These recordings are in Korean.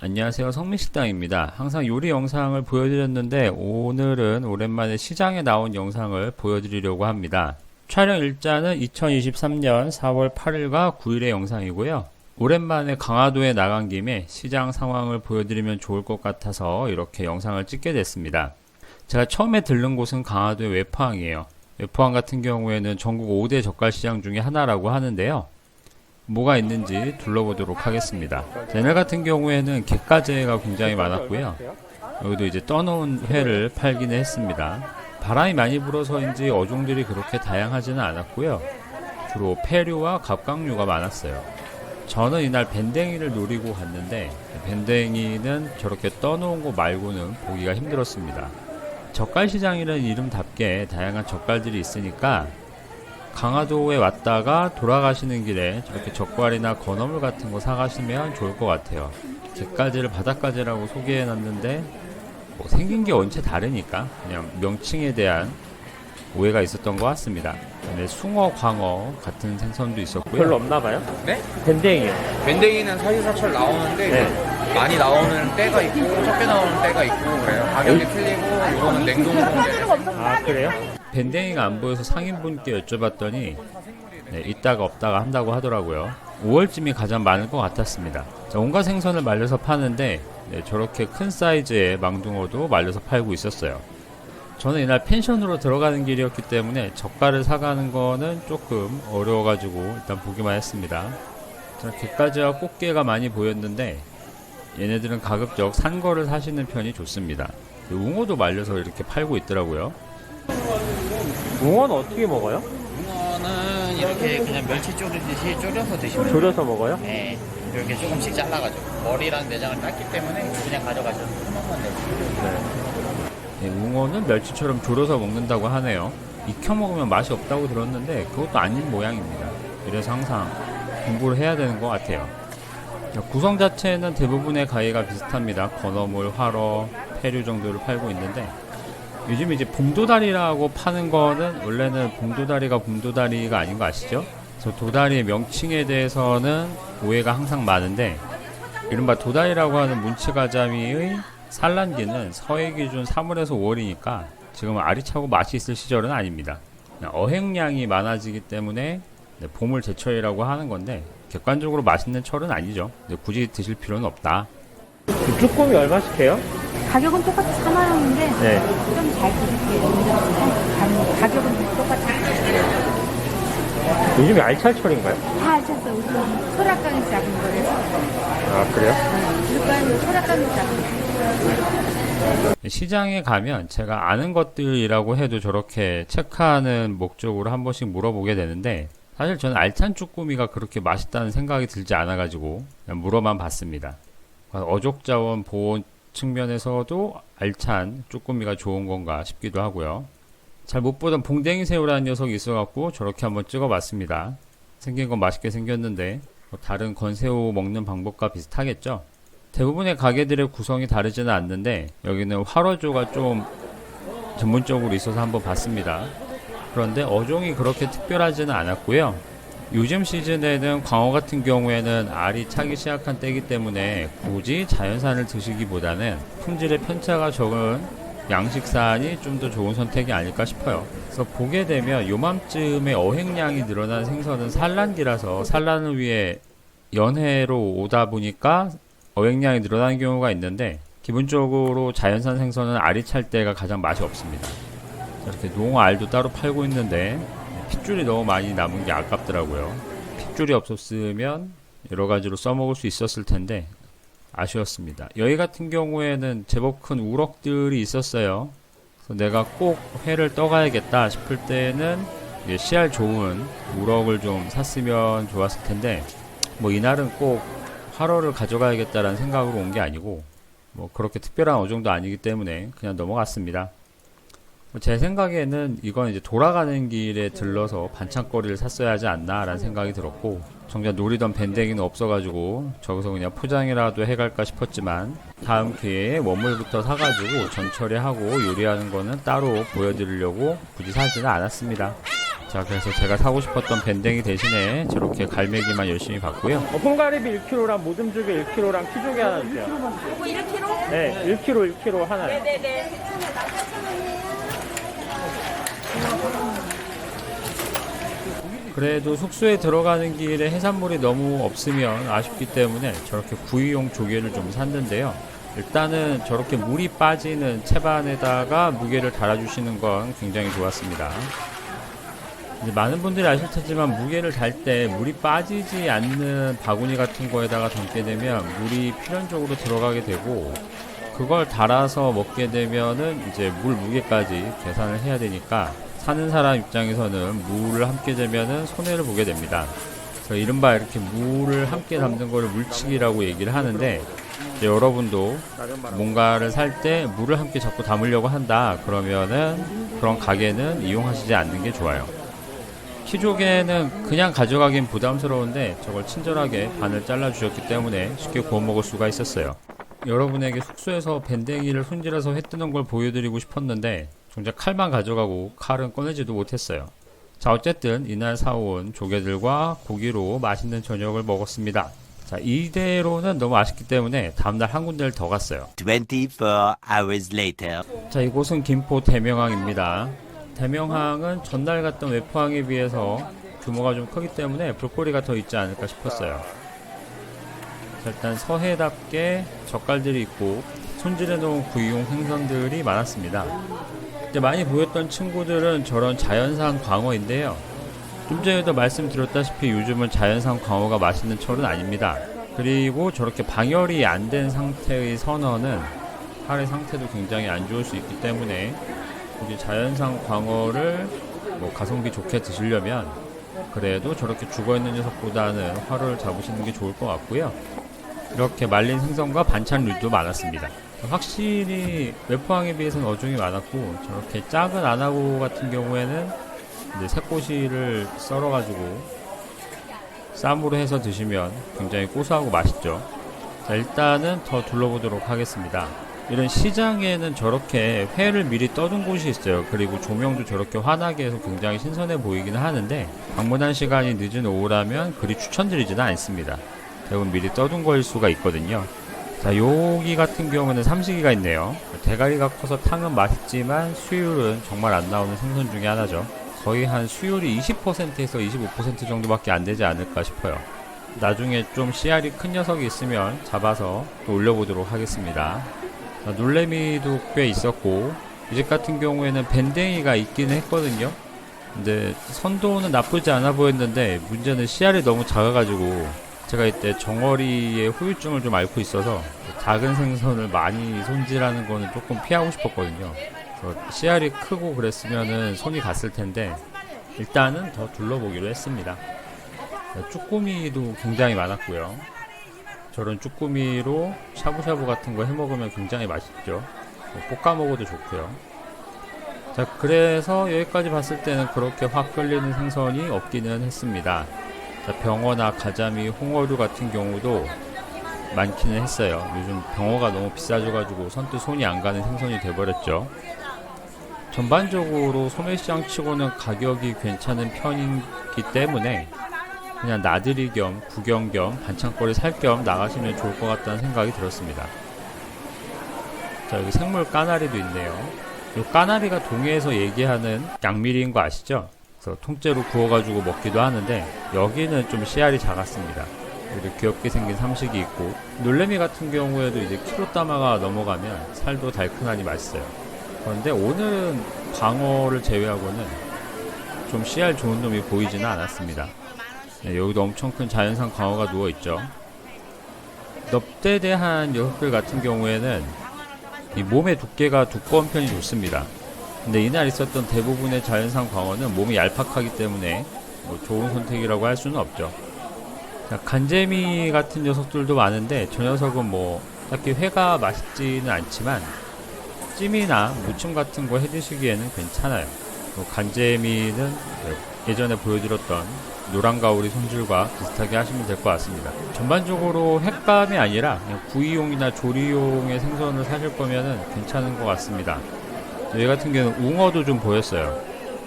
안녕하세요, 성민식당입니다. 항상 요리 영상을 보여드렸는데 오늘은 오랜만에 시장에 나온 영상을 보여드리려고 합니다. 촬영 일자는 2023년 4월 8일과 9일의 영상이고요. 오랜만에 강화도에 나간 김에 시장 상황을 보여드리면 좋을 것 같아서 이렇게 영상을 찍게 됐습니다. 제가 처음에 들른 곳은 강화도의 외포항이에요. 외포항 같은 경우에는 전국 5대 젓갈시장 중에 하나라고 하는데요. 뭐가 있는지 둘러보도록 하겠습니다. 얘네 같은 경우에는 갯가재가 굉장히 많았고요. 여기도 이제 떠놓은 회를 팔기는 했습니다. 바람이 많이 불어서인지 어종들이 그렇게 다양하지는 않았고요. 주로 폐류와 갑각류가 많았어요. 저는 이날 밴댕이를 노리고 갔는데 밴댕이는 저렇게 떠놓은 거 말고는 보기가 힘들었습니다. 젓갈시장이라는 이름답게 다양한 젓갈들이 있으니까 강화도에 왔다가 돌아가시는 길에 저렇게 젓갈이나 건어물 같은 거 사가시면 좋을 것 같아요. 갯가재를 바닷가재라고 소개해놨는데 뭐 생긴 게 원체 다르니까 그냥 명칭에 대한 오해가 있었던 것 같습니다. 근데 숭어, 광어 같은 생선도 있었고요. 별로 없나봐요? 네? 밴댕이요. 밴댕이는 사시사철 나오는데 네. 많이 나오는 때가 있고 적게 나오는 때가 있고 그래요. 가격이 틀리고 이거는 냉동으로 아, 그래요? 밴댕이가 안 보여서 상인분께 여쭤봤더니 네, 있다가 없다가 한다고 하더라고요. 5월쯤이 가장 많을 것 같았습니다. 자, 온갖 생선을 말려서 파는데 네, 저렇게 큰 사이즈의 망둥어도 말려서 팔고 있었어요. 저는 이날 펜션으로 들어가는 길이었기 때문에 젓갈을 사가는 거는 조금 어려워가지고 일단 보기만 했습니다. 갯가재와 꽃게가 많이 보였는데 얘네들은 가급적 산 거를 사시는 편이 좋습니다. 웅어도 말려서 이렇게 팔고 있더라고요. 웅어는 어떻게 먹어요? 잉어는 이렇게 그냥 멸치 조르듯이 졸여서 드시면 돼요. 졸여서 먹어요? 네, 이렇게 조금씩 잘라가지고 머리랑 내장을 땄기 때문에 그냥 가져가셔서 먹으면 돼요. 네, 웅어는 멸치처럼 졸여서 먹는다고 하네요. 익혀 먹으면 맛이 없다고 들었는데 그것도 아닌 모양입니다. 그래서 항상 공부를 해야 되는 것 같아요. 구성 자체는 대부분의 가게가 비슷합니다. 건어물, 활어, 폐류 정도를 팔고 있는데 요즘 이제 봄도다리라고 파는 거는 원래는 봄도다리가 봄도다리가 아닌 거 아시죠? 그래서 도다리의 명칭에 대해서는 오해가 항상 많은데 이른바 도다리라고 하는 문치가자미의 산란기는 서해 기준 3월에서 5월이니까 지금은 알이 차고 맛이 있을 시절은 아닙니다. 어획량이 많아지기 때문에 봄을 제철이라고 하는 건데 객관적으로 맛있는 철은 아니죠. 굳이 드실 필요는 없다. 쭈꾸미 얼마씩 해요? 가격은 똑같이 4만 원인데 네. 좀 잘 드릴게요. 가격은 똑같이 요즘에 알찰철인가요? 다 하셨어. 우리 소라깡이 작은 거라서. 아, 그래요? 그러니까 소라깡이 작은 거. 시장에 가면 제가 아는 것들이라고 해도 저렇게 체크하는 목적으로 한 번씩 물어보게 되는데 사실 저는 알찬 쭈꾸미가 그렇게 맛있다는 생각이 들지 않아가지고 그냥 물어만 봤습니다. 어족자원 보호 측면에서도 알찬 쭈꾸미가 좋은 건가 싶기도 하고요. 잘 못 보던 봉댕이 새우라는 녀석이 있어갖고 저렇게 한번 찍어봤습니다. 생긴 건 맛있게 생겼는데 다른 건새우 먹는 방법과 비슷하겠죠? 대부분의 가게들의 구성이 다르지는 않는데 여기는 활어조가 좀 전문적으로 있어서 한번 봤습니다. 그런데 어종이 그렇게 특별하지는 않았고요. 요즘 시즌에는 광어 같은 경우에는 알이 차기 시작한 때이기 때문에 굳이 자연산을 드시기보다는 품질의 편차가 적은 양식산이 좀 더 좋은 선택이 아닐까 싶어요. 그래서 보게 되면 요맘쯤에 어획량이 늘어난 생선은 산란기라서 산란을 위해 연해로 오다 보니까 어획량이 늘어나는 경우가 있는데 기본적으로 자연산 생선은 알이 찰 때가 가장 맛이 없습니다. 이렇게 농어 알도 따로 팔고 있는데 핏줄이 너무 많이 남은 게 아깝더라고요. 핏줄이 없었으면 여러 가지로 써먹을 수 있었을 텐데 아쉬웠습니다. 여기 같은 경우에는 제법 큰 우럭들이 있었어요. 그래서 내가 꼭 회를 떠가야겠다 싶을 때는 씨알 좋은 우럭을 좀 샀으면 좋았을 텐데 뭐 이날은 꼭 활어를 가져가야겠다라는 생각으로 온 게 아니고 뭐 그렇게 특별한 어종도 아니기 때문에 그냥 넘어갔습니다. 제 생각에는 이건 이제 돌아가는 길에 들러서 반찬거리를 샀어야 하지 않나 라는 생각이 들었고 정작 노리던 밴댕이는 없어가지고 저기서 그냥 포장이라도 해갈까 싶었지만 다음 기회에 원물부터 사가지고 전처리하고 요리하는 거는 따로 보여드리려고 굳이 사지는 않았습니다. 자, 그래서 제가 사고 싶었던 밴댕이 대신에 저렇게 갈매기만 열심히 봤고요. 홍가리비 1kg랑 모듬조개 1kg랑 키조개 하나 주세요. 이거 1kg? 네, 1kg 하나요. 네네네. 그래도 숙소에 들어가는 길에 해산물이 너무 없으면 아쉽기 때문에 저렇게 구이용 조개를 좀 샀는데요. 일단은 저렇게 물이 빠지는 채반에다가 무게를 달아주시는 건 굉장히 좋았습니다. 이제 많은 분들이 아실 테지만 무게를 달 때 물이 빠지지 않는 바구니 같은 거에다가 담게 되면 물이 필연적으로 들어가게 되고, 그걸 달아서 먹게 되면은 이제 물 무게까지 계산을 해야 되니까 사는 사람 입장에서는 물을 함께 재면은 손해를 보게 됩니다. 그래서 이른바 이렇게 물을 함께 담는 거를 물치기라고 얘기를 하는데, 이제 여러분도 뭔가를 살 때 물을 함께 자꾸 담으려고 한다 그러면은 그런 가게는 이용하시지 않는 게 좋아요. 키조개는 그냥 가져가긴 부담스러운데 저걸 친절하게 반을 잘라 주셨기 때문에 쉽게 구워 먹을 수가 있었어요. 여러분에게 숙소에서 밴댕이를 손질해서 회 뜨는 걸 보여드리고 싶었는데 정작 칼만 가져가고 칼은 꺼내지도 못했어요. 자, 어쨌든 이날 사온 조개들과 고기로 맛있는 저녁을 먹었습니다. 자, 이대로는 너무 아쉽기 때문에 다음날 한 군데를 더 갔어요. 24 hours later. 자, 이곳은 김포 대명항입니다. 대명항은 전날 갔던 외포항에 비해서 규모가 좀 크기 때문에 볼거리가 더 있지 않을까 싶었어요. 자, 일단 서해답게 젓갈들이 있고 손질해 놓은 구이용 생선들이 많았습니다. 이제 많이 보였던 친구들은 저런 자연산 광어인데요. 좀 전에도 말씀드렸다시피 요즘은 자연산 광어가 맛있는 철은 아닙니다. 그리고 저렇게 방열이 안 된 상태의 선어는 살의 상태도 굉장히 안 좋을 수 있기 때문에 이제 자연산 광어를 뭐 가성비 좋게 드시려면 그래도 저렇게 죽어있는 녀석보다는 화로를 잡으시는 게 좋을 것 같고요. 이렇게 말린 생선과 반찬류도 많았습니다. 확실히 외포항에 비해서는 어종이 많았고, 저렇게 작은 안하고 같은 경우에는 이제 새꼬시를 썰어가지고 쌈으로 해서 드시면 굉장히 고소하고 맛있죠. 자, 일단은 더 둘러보도록 하겠습니다. 이런 시장에는 저렇게 회를 미리 떠둔 곳이 있어요. 그리고 조명도 저렇게 환하게 해서 굉장히 신선해 보이기는 하는데 방문한 시간이 늦은 오후라면 그리 추천드리지는 않습니다. 대부분 미리 떠둔 거일 수가 있거든요. 자, 여기 같은 경우는 삼식이가 있네요. 대가리가 커서 탕은 맛있지만 수율은 정말 안 나오는 생선 중에 하나죠. 거의 한 수율이 20%에서 25% 정도밖에 안 되지 않을까 싶어요. 나중에 좀 씨알이 큰 녀석이 있으면 잡아서 또 올려보도록 하겠습니다. 자, 놀래미도 꽤 있었고, 이 집 같은 경우에는 밴댕이가 있기는 했거든요. 근데 선도는 나쁘지 않아 보였는데 문제는 씨알이 너무 작아가지고 제가 이때 정어리의 후유증을 좀 앓고 있어서 작은 생선을 많이 손질하는 거는 조금 피하고 싶었거든요. 그래서 씨알이 크고 그랬으면은 손이 갔을 텐데 일단은 더 둘러보기로 했습니다. 쭈꾸미도 굉장히 많았고요. 저런 쭈꾸미로 샤브샤브 같은 거 해먹으면 굉장히 맛있죠. 볶아 먹어도 좋고요. 자, 그래서 여기까지 봤을 때는 그렇게 확 끌리는 생선이 없기는 했습니다. 자, 병어나 가자미, 홍어류 같은 경우도 많기는 했어요. 요즘 병어가 너무 비싸져가지고 선뜻 손이 안 가는 생선이 돼버렸죠. 전반적으로 소매시장 치고는 가격이 괜찮은 편이기 때문에 그냥 나들이 겸 구경 겸 반찬거리 살 겸 나가시면 좋을 것 같다는 생각이 들었습니다. 자, 여기 생물 까나리도 있네요. 이 까나리가 동해에서 얘기하는 양미리인 거 아시죠? 그래서 통째로 구워가지고 먹기도 하는데 여기는 좀 씨알이 작았습니다. 이렇게 귀엽게 생긴 삼식이 있고, 놀래미 같은 경우에도 이제 킬로다마가 넘어가면 살도 달큰하니 맛있어요. 그런데 오늘은 광어를 제외하고는 좀 씨알 좋은 놈이 보이지는 않았습니다. 네, 여기도 엄청 큰 자연산 광어가 누워있죠. 넙대대한 녀석들 같은 경우에는 이 몸의 두께가 두꺼운 편이 좋습니다. 근데 이날 있었던 대부분의 자연산 광어는 몸이 얄팍하기 때문에 뭐 좋은 선택이라고 할 수는 없죠. 자, 간재미 같은 녀석들도 많은데 저 녀석은 뭐 딱히 회가 맛있지는 않지만 찜이나 무침 같은 거 해드시기에는 괜찮아요. 간재미는 예전에 보여드렸던 노란가오리 손질과 비슷하게 하시면 될 것 같습니다. 전반적으로 횟감이 아니라 그냥 구이용이나 조리용의 생선을 사실 거면은 괜찮은 것 같습니다. 여기 같은 경우는 웅어도 좀 보였어요.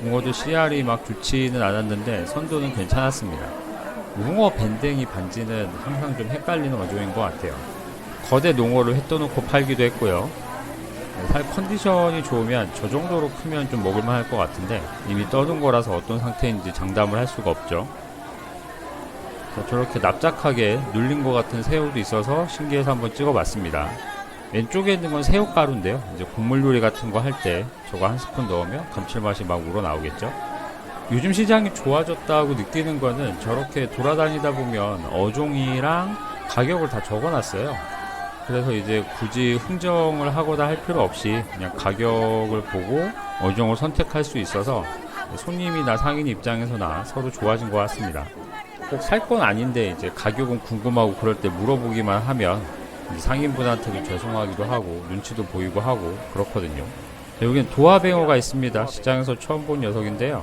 웅어도 CR이 막 좋지는 않았는데 선도는 괜찮았습니다. 웅어 밴댕이 반지는 항상 좀 헷갈리는 어종인 것 같아요. 거대 농어를 회 떠놓고 팔기도 했고요. 살 컨디션이 좋으면 저 정도로 크면 좀 먹을만 할 것 같은데 이미 떠는 거라서 어떤 상태인지 장담을 할 수가 없죠. 자, 저렇게 납작하게 눌린 것 같은 새우도 있어서 신기해서 한번 찍어봤습니다. 왼쪽에 있는 건 새우가루인데요. 이제 국물 요리 같은 거 할 때 저거 한 스푼 넣으면 감칠맛이 막 우러나오겠죠. 요즘 시장이 좋아졌다고 느끼는 거는 저렇게 돌아다니다 보면 어종이랑 가격을 다 적어놨어요. 그래서 이제 굳이 흥정을 하거나 할 필요 없이 그냥 가격을 보고 어종을 선택할 수 있어서 손님이나 상인 입장에서나 서로 좋아진 것 같습니다. 꼭 살 건 아닌데 이제 가격은 궁금하고 그럴 때 물어보기만 하면 상인분한테도 죄송하기도 하고 눈치도 보이고 하고 그렇거든요. 여기는 도화뱅어가 있습니다. 시장에서 처음 본 녀석인데요.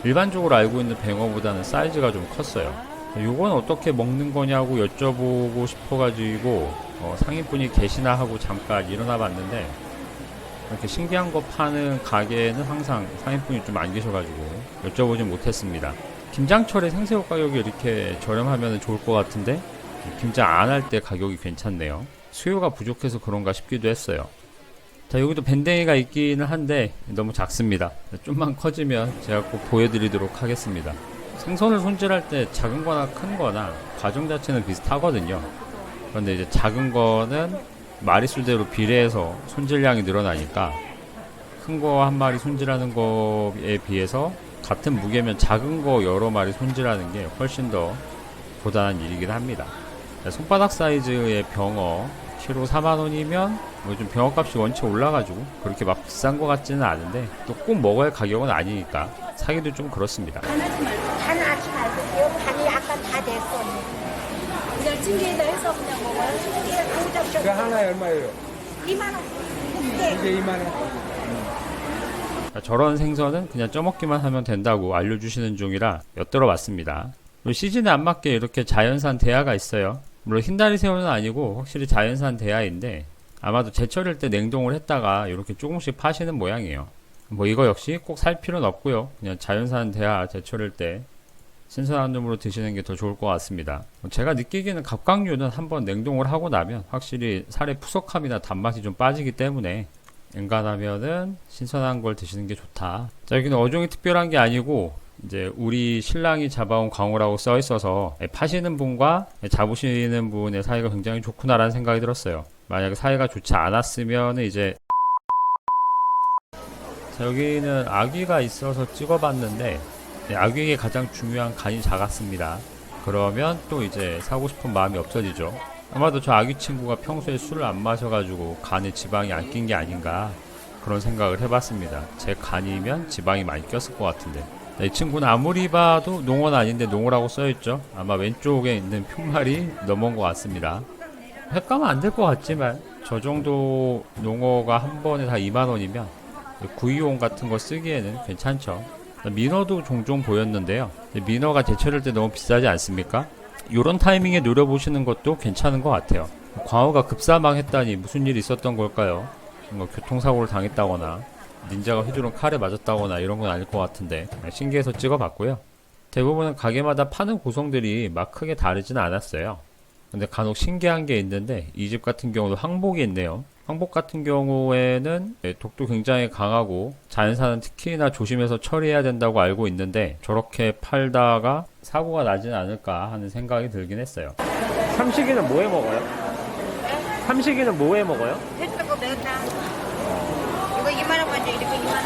일반적으로 알고 있는 뱅어보다는 사이즈가 좀 컸어요. 이건 어떻게 먹는 거냐고 여쭤보고 싶어가지고 상인분이 계시나 하고 잠깐 일어나 봤는데 이렇게 신기한 거 파는 가게는 항상 상인분이 좀 안 계셔가지고 여쭤보진 못했습니다. 김장철에 생새우 가격이 이렇게 저렴하면 좋을 것 같은데 김장 안 할 때 가격이 괜찮네요. 수요가 부족해서 그런가 싶기도 했어요. 자, 여기도 밴댕이가 있기는 한데 너무 작습니다. 좀만 커지면 제가 꼭 보여드리도록 하겠습니다. 생선을 손질할 때 작은 거나 큰 거나 과정 자체는 비슷하거든요. 그런데 이제 작은 거는 마리수대로 비례해서 손질량이 늘어나니까 큰 거 한 마리 손질하는 거에 비해서 같은 무게면 작은 거 여러 마리 손질하는 게 훨씬 더 고단한 일이긴 합니다. 손바닥 사이즈의 병어 키로 4만원이면 요즘 병어 값이 원체 올라가지고 그렇게 막 비싼 것 같지는 않은데 또 꼭 먹어야 할 가격은 아니니까 사기도 좀 그렇습니다. 간하지 말고 간이 아까 다 됐어. 그냥 찜기에다 해서 그냥 먹어요. 찜기에 그 하나에 얼마예요? 2만 원. 이게 2만 원. 저런 생선은 그냥 쪄먹기만 하면 된다고 알려주시는 중이라 엿들어 봤습니다. 시즌에 안 맞게 이렇게 자연산 대하가 있어요. 물론 흰다리 새우는 아니고 확실히 자연산 대하인데 아마도 제철일 때 냉동을 했다가 이렇게 조금씩 파시는 모양이에요. 뭐 이거 역시 꼭 살 필요는 없고요. 그냥 자연산 대하 제철일 때 신선한 놈으로 드시는 게 더 좋을 것 같습니다. 제가 느끼기에는 갑각류는 한번 냉동을 하고 나면 확실히 살의 푸석함이나 단맛이 좀 빠지기 때문에 엔간하면은 신선한 걸 드시는 게 좋다. 자, 여기는 어종이 특별한 게 아니고 이제 우리 신랑이 잡아온 광어라고 써 있어서 파시는 분과 잡으시는 분의 사이가 굉장히 좋구나라는 생각이 들었어요. 만약에 사이가 좋지 않았으면 이제 자, 여기는 아귀가 있어서 찍어봤는데 아귀에게 가장 중요한 간이 작았습니다. 그러면 또 이제 사고 싶은 마음이 없어지죠. 아마도 저 아귀 친구가 평소에 술을 안 마셔가지고 간에 지방이 안 낀 게 아닌가 그런 생각을 해봤습니다. 제 간이면 지방이 많이 꼈을 것 같은데 이 친구는 아무리 봐도 농어는 아닌데 농어라고 써있죠. 아마 왼쪽에 있는 표말이 넘어온 것 같습니다. 횟감은 안 될 것 같지만 저 정도 농어가 한 번에 다 2만원이면 구이용 같은 거 쓰기에는 괜찮죠. 민어도 종종 보였는데요. 민어가 제철일 때 너무 비싸지 않습니까? 요런 타이밍에 노려보시는 것도 괜찮은 것 같아요. 광어가 급사망했다니 무슨 일이 있었던 걸까요? 뭐 교통사고를 당했다거나 닌자가 휘두른 칼에 맞았다거나 이런 건 아닐 것 같은데 신기해서 찍어봤고요. 대부분은 가게마다 파는 구성들이 막 크게 다르지는 않았어요. 근데 간혹 신기한 게 있는데 이 집 같은 경우도 항복이 있네요. 항복 같은 경우에는 독도 굉장히 강하고 자연산은 특히나 조심해서 처리해야 된다고 알고 있는데 저렇게 팔다가 사고가 나지는 않을까 하는 생각이 들긴 했어요. 삼식이는 뭐해 먹어요? 삼식이는 뭐해 먹어요? 했다고 매운다. 이거 2만 원 먼저 이렇게 2만 원.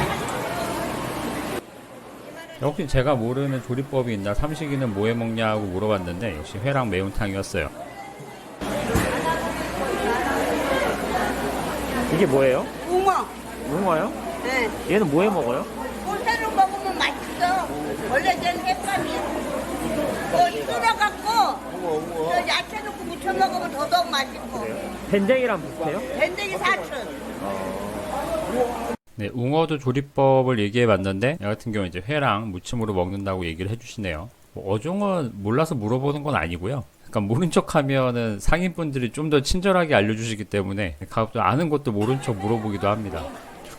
혹시 제가 모르는 조리법이 있나 삼식이는 뭐해 먹냐고 물어봤는데 역시 회랑 매운탕이었어요. 이게 뭐예요? 웅어. 웅어요? 네. 얘는 뭐해 먹어요? 꼴대로 먹으면 맛있어. 원래 쟤는 햇감이. 끓여갖고 저 야채 넣고 무쳐 먹으면 더더욱 맛있고. 밴댕이랑 비슷해요? 밴댕이 4천. 네, 웅어도 조리법을 얘기해 봤는데 이 같은 경우 이제 회랑 무침으로 먹는다고 얘기를 해주시네요. 어종은 몰라서 물어보는 건 아니고요. 그러니까 모른 척 하면은 상인분들이 좀 더 친절하게 알려주시기 때문에 가급적 아는 것도 모른 척 물어보기도 합니다.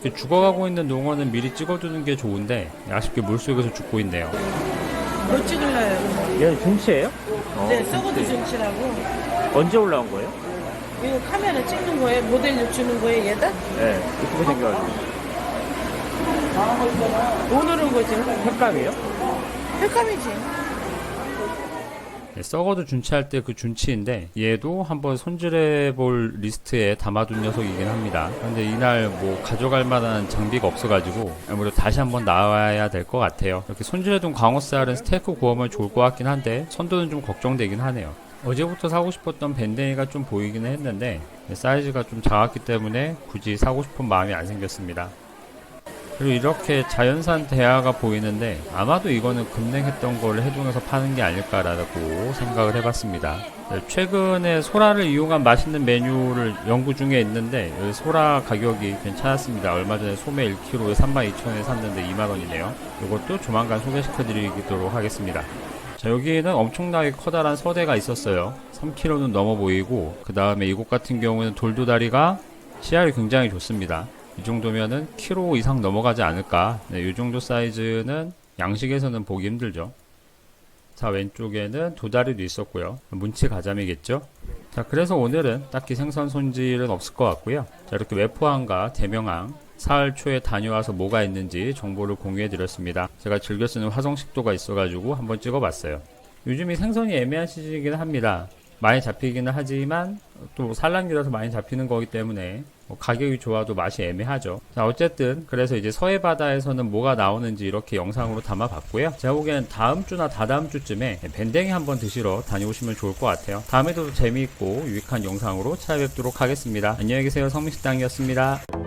이렇게 죽어가고 있는 농어는 미리 찍어두는 게 좋은데 아쉽게 물속에서 죽고 있네요. 뭐 찍을래요? 얘는 중치예요? 네, 썩어도 정치라고. 언제 올라온 거예요? 이거 카메라 찍는 거예요? 모델 주는 거예요, 얘다? 네, 이쁘게 생겨가지고. 오늘은 거지. 횟감이에요? 횟감이지. 네, 썩어도 준치할 때 그 준치인데 얘도 한번 손질해 볼 리스트에 담아둔 녀석이긴 합니다. 근데 이날 뭐 가져갈 만한 장비가 없어가지고 아무래도 다시 한번 나와야 될 것 같아요. 이렇게 손질해둔 광어살은 스테이크 구우면 좋을 것 같긴 한데 선도는 좀 걱정되긴 하네요. 어제부터 사고 싶었던 밴댕이가 좀 보이기는 했는데 사이즈가 좀 작았기 때문에 굳이 사고 싶은 마음이 안 생겼습니다. 그리고 이렇게 자연산 대하가 보이는데 아마도 이거는 급냉했던 걸 해동해서 파는 게 아닐까라고 생각을 해봤습니다. 최근에 소라를 이용한 맛있는 메뉴를 연구 중에 있는데 여기 소라 가격이 괜찮았습니다. 얼마 전에 소매 1kg에 32,000원에 샀는데 2만원이네요. 이것도 조만간 소개시켜드리도록 하겠습니다. 자, 여기에는 엄청나게 커다란 서대가 있었어요. 3kg는 넘어 보이고 그 다음에 이곳 같은 경우는 돌도다리가 씨알이 굉장히 좋습니다. 이 정도면은 키로 이상 넘어가지 않을까. 네, 이 정도 사이즈는 양식에서는 보기 힘들죠. 자, 왼쪽에는 도다리도 있었고요. 문치 가자미겠죠. 자, 그래서 오늘은 딱히 생선 손질은 없을 것 같고요. 자, 이렇게 외포항과 대명항 사흘 초에 다녀와서 뭐가 있는지 정보를 공유해 드렸습니다. 제가 즐겨 쓰는 화성식도가 있어가지고 한번 찍어봤어요. 요즘이 생선이 애매한 시즌이긴 합니다. 많이 잡히기는 하지만 또 산란기라서 많이 잡히는 거기 때문에 가격이 좋아도 맛이 애매하죠. 자, 어쨌든 그래서 이제 서해 바다에서는 뭐가 나오는지 이렇게 영상으로 담아봤고요. 제가 보기엔 다음 주나 다다음 주쯤에 밴댕이 한번 드시러 다녀오시면 좋을 것 같아요. 다음에도 재미있고 유익한 영상으로 찾아뵙도록 하겠습니다. 안녕히 계세요. 성민식당이었습니다.